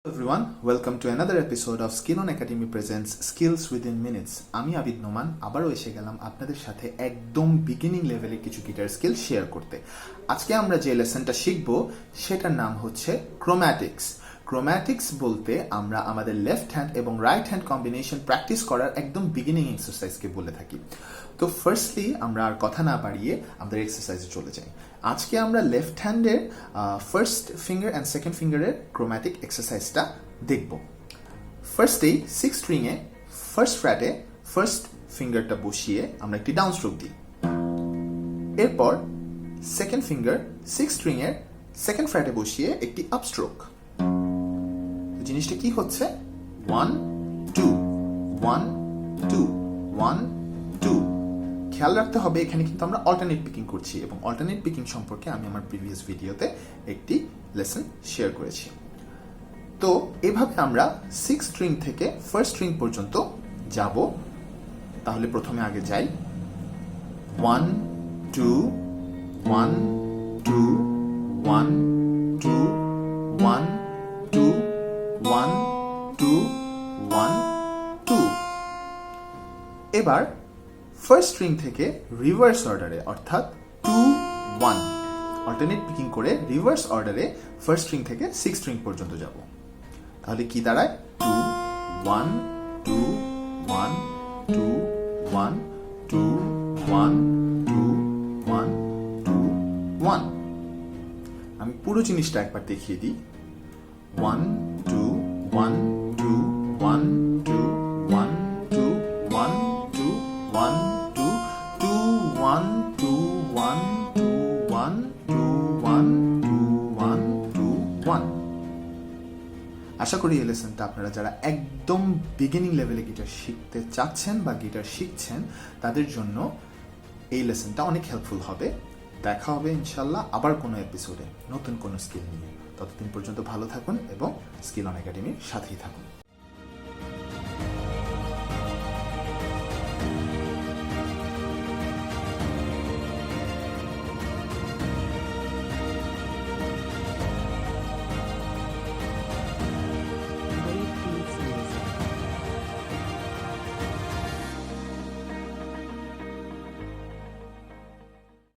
Everyone, welcome to another episode of Skill on Academy presents Skills Within Minutes. আমি আবিদ নোমান আবারও এসে গেলাম আপনাদের সাথে একদম বিগিনিং লেভেলে কিছু গিটার স্কিল শেয়ার করতে। আজকে আমরা যে লেসনটা শিখব সেটার নাম হচ্ছে ক্রোম্যাটিক্স। ক্রোম্যাটিক্স বলতে আমরা আমাদের লেফট হ্যান্ড এবং রাইট হ্যান্ড কম্বিনেশন প্র্যাকটিস করার একদম বিগিনিং এক্সারসাইজকে বলে থাকি। তো ফার্স্টলি আমরা আর কথা না বাড়িয়ে আমাদের এক্সারসাইজে চলে যাই। আজকে আমরা লেফট হ্যান্ডের ফার্স্ট ফিঙ্গার অ্যান্ড সেকেন্ড ফিঙ্গারের ক্রোম্যাটিক এক্সারসাইজটা দেখব। ফার্স্টেই সিক্স স্ট্রিংয়ে ফার্স্ট ফ্র্যাটে ফার্স্ট ফিঙ্গারটা বসিয়ে আমরা একটি ডাউন স্ট্রোক দিই। এরপর সেকেন্ড ফিঙ্গার সিক্স স্ট্রিংয়ের সেকেন্ড ফ্র্যাটে বসিয়ে একটি আপ স্ট্রোক। জিনিসটা কি হচ্ছে? 1 2 1 2 1 2। খেয়াল রাখতে হবে এখানে কিন্তু আমরা অল্টারনেট পিকিং করছি এবং অল্টারনেট পিকিং সম্পর্কে আমি আমার প্রিভিয়াস ভিডিওতে একটি লেসন শেয়ার করেছি। তো এভাবে আমরা সিক্স স্ট্রিং থেকে ফার্স্ট স্ট্রিং পর্যন্ত যাব। তাহলে প্রথমে আগে যাই 1 2 1 2 1 2 1 2 1 2 1 2। এবার ফার্স্ট স্ট্রিং থেকে রিভার্স অর্ডারে অর্থাৎ 2 1 অল্টারনেট পিকিং করে রিভার্স অর্ডারে ফার্স্ট স্ট্রিং থেকে সিক্স স্ট্রিং পর্যন্ত যাব। তাহলে কি দাঁড়ায়? 2 1 2 1 2 1 2 1 2 1 2 1। আমি পুরো জিনিসটা একবার দেখিয়ে দিই। 1 2 1 2 1 2 1 2 1 2 1 2 2 1 2 1 2 1 2 1 2 1 2 1। আশা করি এই লেসনটা আপনারা যারা একদম বিগিনিং লেভেলে গিটার শিখতে চাচ্ছেন বা গিটার শিখছেন তাদের জন্য এই লেসনটা অনেক হেল্পফুল হবে। দেখা হবে ইনশাল্লাহ আবার কোনো এপিসোডে নতুন কোনো স্কিল নিয়ে। ততদিন পর্যন্ত ভালো থাকুন এবং স্কিল অন একাডেমির সাথেই থাকুন।